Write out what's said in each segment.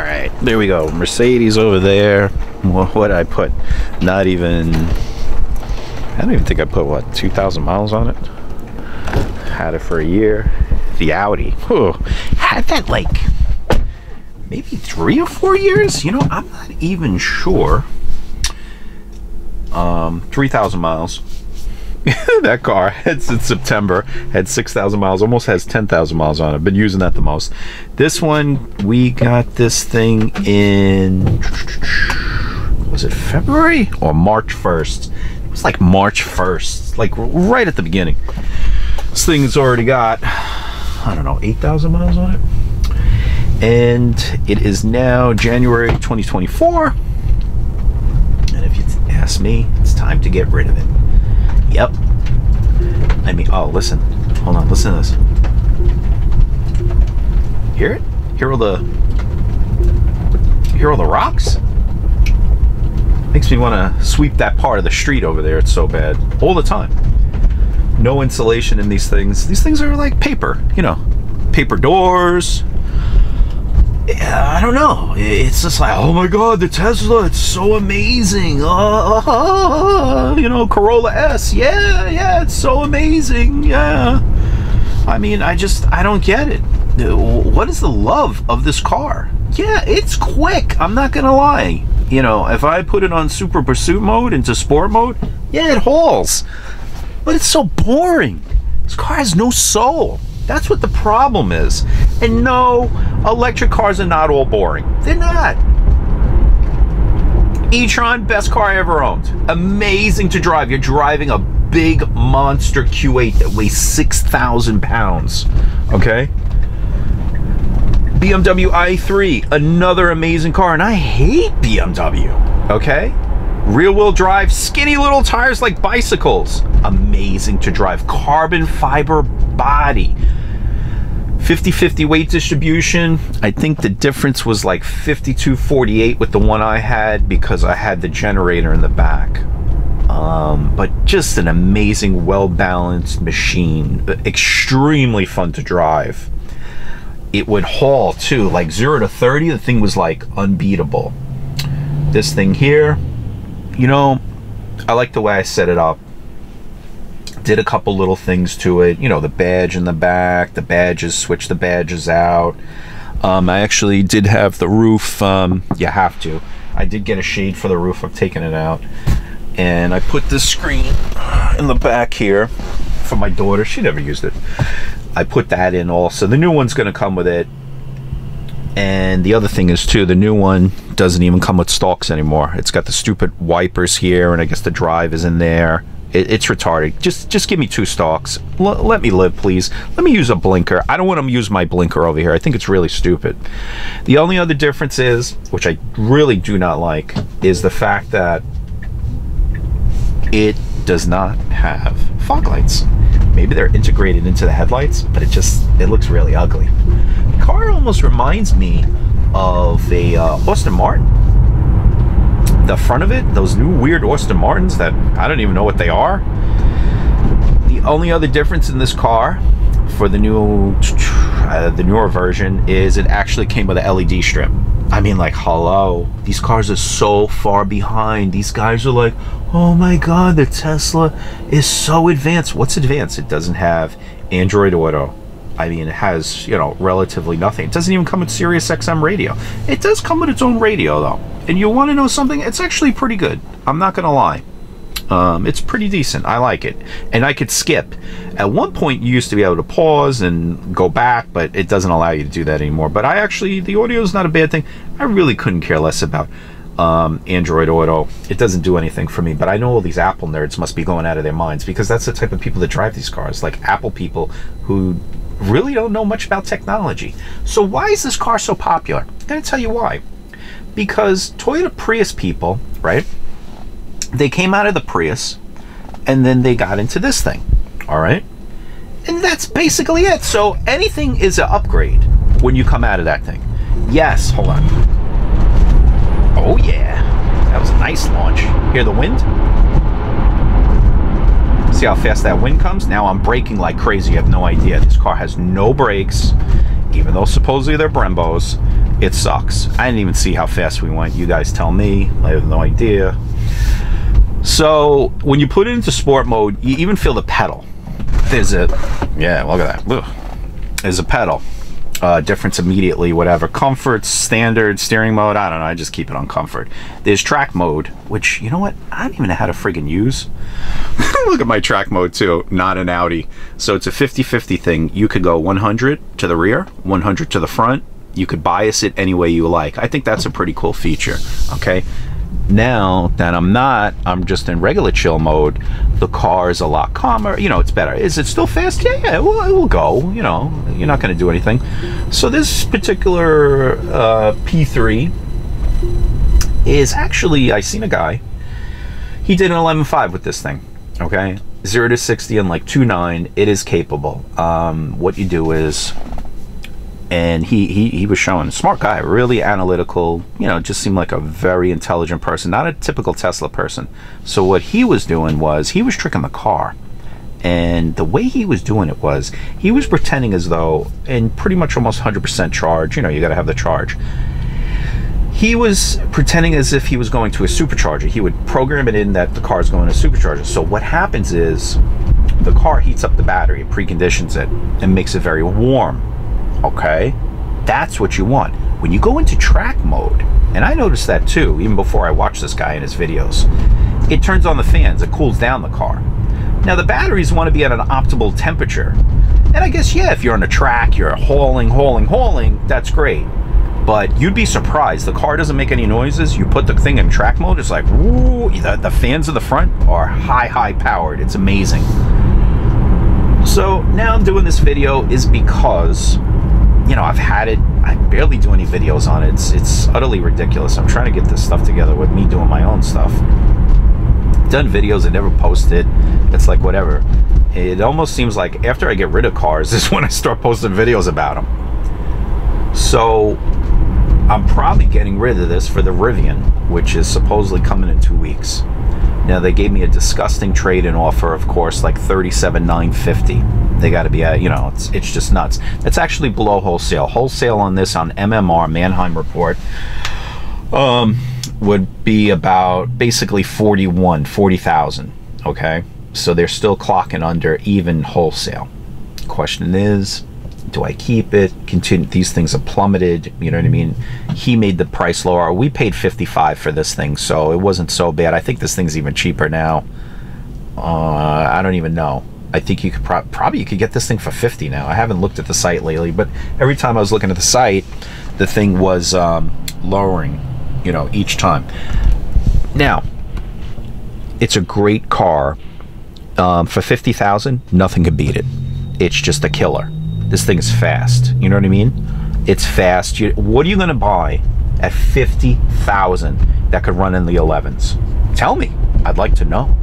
right, there we go. Mercedes over there. What did I put? Not even, I don't even think I put, what, 2,000 miles on it? Had it for a year. The Audi. Whew. Had that like maybe 3 or 4 years? You know, I'm not even sure. 3,000 miles. That car had since September, had 6,000 miles, almost has 10,000 miles on it. Been using that the most. This one, we got this thing in, was it February or March 1st? It was like March 1st, like right at the beginning. This thing's already got, I don't know, 8,000 miles on it. And it is now January 2024. And if you ask me, it's time to get rid of it. Yep. I mean, oh, listen. Hold on, listen to this. Hear it? Hear all the rocks? Makes me want to sweep that part of the street over there. It's so bad. All the time. No insulation in these things. These things are like paper, you know. Paper doors. I don't know. It's just like, oh my God, the Tesla, it's so amazing. You know, Corolla S. Yeah, it's so amazing. Yeah. I mean, I don't get it. What is the love of this car? Yeah, it's quick. I'm not going to lie. You know, if I put it on Super Pursuit mode into Sport mode, yeah, it hauls. But it's so boring. This car has no soul. That's what the problem is. And no, electric cars are not all boring. They're not. e-tron, best car I ever owned. Amazing to drive. You're driving a big monster Q8 that weighs 6,000 pounds. Okay? BMW i3, another amazing car. And I hate BMW. Okay? Rear-wheel drive, skinny little tires like bicycles. Amazing to drive. Carbon fiber body. 50-50 weight distribution. I think the difference was like 52-48 with the one I had because I had the generator in the back. But just an amazing, well-balanced machine. Extremely fun to drive. It would haul too, like 0 to 30, the thing was like unbeatable. This thing here, you know, I like the way I set it up. Did a couple little things to it, you know, the badge in the back, the badges, switch the badges out. I actually did have the roof, you have to. I did get a shade for the roof, I've taken it out. And I put this screen in the back here for my daughter, she never used it. I put that in also. The new one's gonna come with it. And the other thing is too, the new one doesn't even come with stalks anymore. It's got the stupid wipers here, and I guess the drive is in there. It's retarded. Just give me 2 stalks. Let me live, please. Let me use a blinker. I don't want to use my blinker over here. I think it's really stupid. The only other difference is, which I really do not like, is the fact that it does not have fog lights. Maybe they're integrated into the headlights, but it looks really ugly. The car almost reminds me of a Aston Martin. The front of it, those new weird Aston Martins that I don't even know what they are. The only other difference in this car for the newer version is it actually came with a LED strip. I mean, like, hello, these cars are so far behind. These guys are like, oh my God, the Tesla is so advanced. What's advanced? It doesn't have Android Auto. I mean, it has, you know, relatively nothing. It doesn't even come with Sirius XM radio. It does come with its own radio, though. And you want to know something? It's actually pretty good. I'm not going to lie. It's pretty decent. I like it. And I could skip. At one point, you used to be able to pause and go back, but it doesn't allow you to do that anymore. But the audio is not a bad thing. I really couldn't care less about Android Auto. It doesn't do anything for me. But I know all these Apple nerds must be going out of their minds because that's the type of people that drive these cars. Like Apple people who really don't know much about technology. So why is this car so popular? I'm going to tell you why. Because Toyota Prius people, right? They came out of the Prius and then they got into this thing, all right? And that's basically it. So anything is an upgrade when you come out of that thing. Yes, hold on. Oh yeah, that was a nice launch. Hear the wind? See how fast that wind comes? Now I'm braking like crazy. You have no idea. This car has no brakes, even though supposedly they're Brembos. it sucks. I didn't even see how fast we went. You guys tell me. I have no idea. So when you put it into sport mode, you even feel the pedal. There's a, yeah, look at that. Ugh. There's a pedal. Difference immediately, whatever. Comfort, standard, steering mode, I don't know, I just keep it on comfort. There's track mode, which, you know what, I don't even know how to friggin' use. Look at my track mode too, not an Audi. So it's a 50-50 thing. You could go 100 to the rear, 100 to the front. You could bias it any way you like. I think that's a pretty cool feature, okay? Now that I'm just in regular chill mode, the car is a lot calmer, you know, it's better. Is it still fast? Yeah, it will go, you know, you're not going to do anything. So this particular P3 is actually, I seen a guy, he did an 11.5 with this thing, okay? 0 to 60 in like 2.9, it is capable. What you do is, and he was showing, smart guy, really analytical, you know, just seemed like a very intelligent person, not a typical Tesla person. So what he was doing was, he was tricking the car. And the way he was doing it was, he was pretending as though, in pretty much almost 100% charge, you know, you got to have the charge. He was pretending as if he was going to a supercharger. He would program it in that the car is going to a supercharger. So what happens is, the car heats up the battery, it preconditions it, and makes it very warm. Okay, that's what you want. When you go into track mode, and I noticed that too, even before I watched this guy in his videos, it turns on the fans, it cools down the car. Now the batteries want to be at an optimal temperature. And I guess, yeah, if you're on a track, you're hauling, that's great. But you'd be surprised, the car doesn't make any noises. You put the thing in track mode, it's like, woo, the fans in the front are high powered. It's amazing. So now I'm doing this video is because, you know, I've had it, I barely do any videos on it. It's utterly ridiculous. I'm trying to get this stuff together with me doing my own stuff. Done videos, I never posted. It's like whatever. It almost seems like after I get rid of cars is when I start posting videos about them. So I'm probably getting rid of this for the Rivian, which is supposedly coming in 2 weeks. Now they gave me a disgusting trade-in offer, of course, like $37,950. They got to be at, you know, it's just nuts. It's actually below wholesale. Wholesale on this on MMR, Manheim Report, would be about basically 40,000. Okay, so they're still clocking under even wholesale. Question is, do I keep it? Continue. These things have plummeted. You know what I mean? He made the price lower. We paid 55 for this thing, so it wasn't so bad. I think this thing's even cheaper now. I don't even know. I think you could probably you could get this thing for 50 now. I haven't looked at the site lately, but every time I was looking at the site, the thing was lowering, you know, each time. Now, it's a great car. For 50,000, nothing can beat it. It's just a killer. This thing is fast. You know what I mean? It's fast. What are you going to buy at 50,000 that could run in the 11s? Tell me. I'd like to know.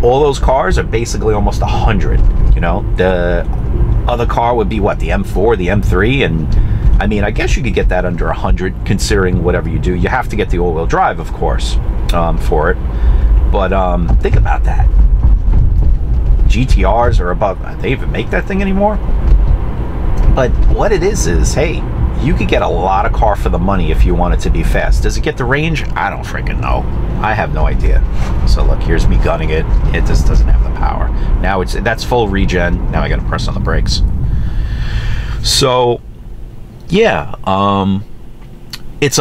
All those cars are basically almost 100. You know, the other car would be what, the M4, the M3, and I mean, I guess you could get that under 100 considering whatever you do. You have to get the all-wheel drive, of course, for it. But think about that. GTRs are above. They even make that thing anymore? But what it is, hey, you could get a lot of car for the money if you want it to be fast. Does it get the range? I don't freaking know. I have no idea. So look, here's me gunning it. It just doesn't have the power. Now that's full regen. Now I got to press on the brakes. So yeah, it's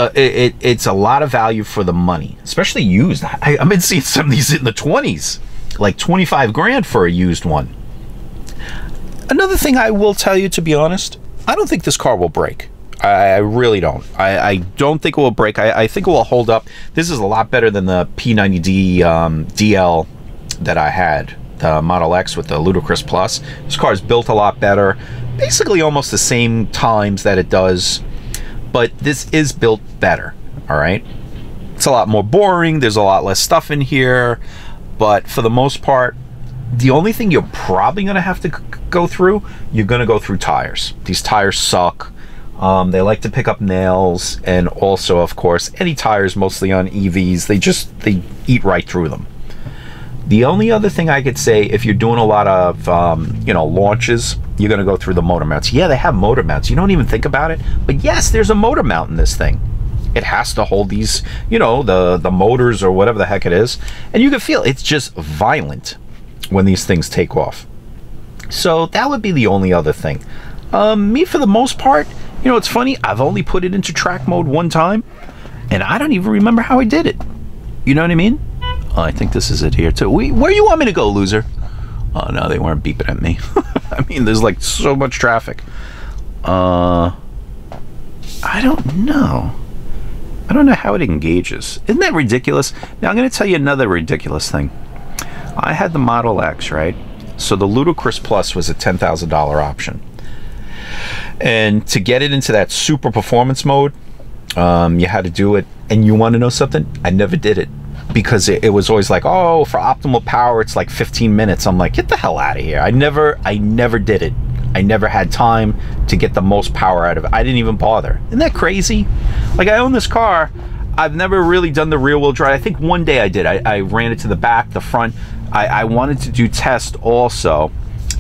a lot of value for the money, especially used. I've been seeing some of these in the 20s, like 25 grand for a used one. Another thing I will tell you, to be honest, I don't think this car will break. I really don't. I don't think it will break. I think it will hold up. This is a lot better than the P90D DL that I had, the Model X with the Ludicrous Plus. This car is built a lot better. Basically almost the same times that it does, but this is built better, all right? It's a lot more boring. There's a lot less stuff in here, but for the most part, the only thing you're probably going to have to go through, you're going to go through tires. These tires suck. They like to pick up nails, and also, of course, any tires mostly on EVs, they eat right through them. The only other thing I could say, if you're doing a lot of, you know, launches, you're going to go through the motor mounts. Yeah, they have motor mounts. You don't even think about it. But yes, there's a motor mount in this thing. It has to hold these, you know, the motors or whatever the heck it is. And you can feel it's just violent when these things take off. So that would be the only other thing. Me, for the most part, you know, it's funny. I've only put it into track mode one time. And I don't even remember how I did it. You know what I mean? Oh, I think this is it here too. Where you want me to go, loser? Oh no, they weren't beeping at me. I mean, there's like so much traffic. I don't know. I don't know how it engages. Isn't that ridiculous? Now I'm going to tell you another ridiculous thing. I had the Model X, right? So the Ludicrous Plus was a $10,000 option. And to get it into that super performance mode, you had to do it. And you want to know something? I never did it. Because it was always like, oh, for optimal power, it's like 15 minutes. I'm like, get the hell out of here. I never did it. I never had time to get the most power out of it. I didn't even bother. Isn't that crazy? Like, I own this car. I've never really done the rear wheel drive. I think one day I did. I ran it to the back, the front. I wanted to do test also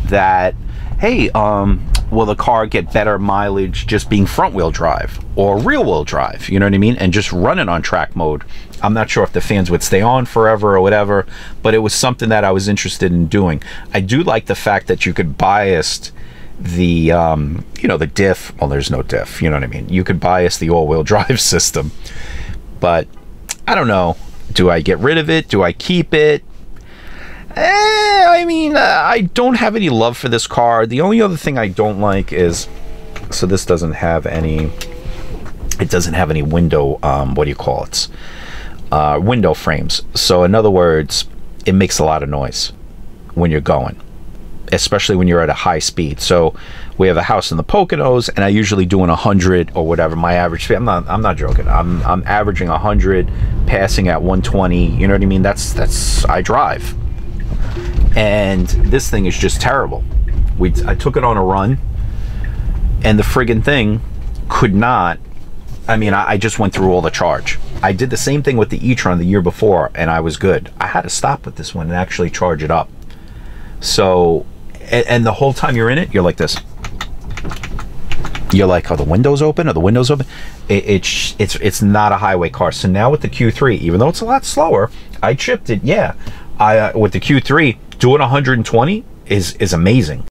that, hey, will the car get better mileage just being front wheel drive or rear wheel drive? You know what I mean? And just running on track mode. I'm not sure if the fans would stay on forever or whatever, but it was something that I was interested in doing. I do like the fact that you could bias the, you know, the diff. Well, there's no diff, you know what I mean? You could bias the all-wheel drive system, but I don't know. Do I get rid of it? Do I keep it? I mean, I don't have any love for this car. The only other thing I don't like is, so this doesn't have any, it doesn't have any window, what do you call it? Window frames. So in other words, it makes a lot of noise when you're going, especially when you're at a high speed. So we have a house in the Poconos, and I usually doing 100 or whatever my average speed. I'm not joking. I'm averaging 100, passing at 120. You know what I mean? That's I drive, and this thing is just terrible. I took it on a run, and the friggin' thing could not. I mean, I just went through all the charge. I did the same thing with the e-tron the year before, and I was good. I had to stop with this one and actually charge it up. So, and the whole time you're in it, you're like this. You're like, are the windows open? Are the windows open? It's not a highway car. So now with the Q3, even though it's a lot slower, I chipped it. Yeah, with the Q3, doing 120 is amazing.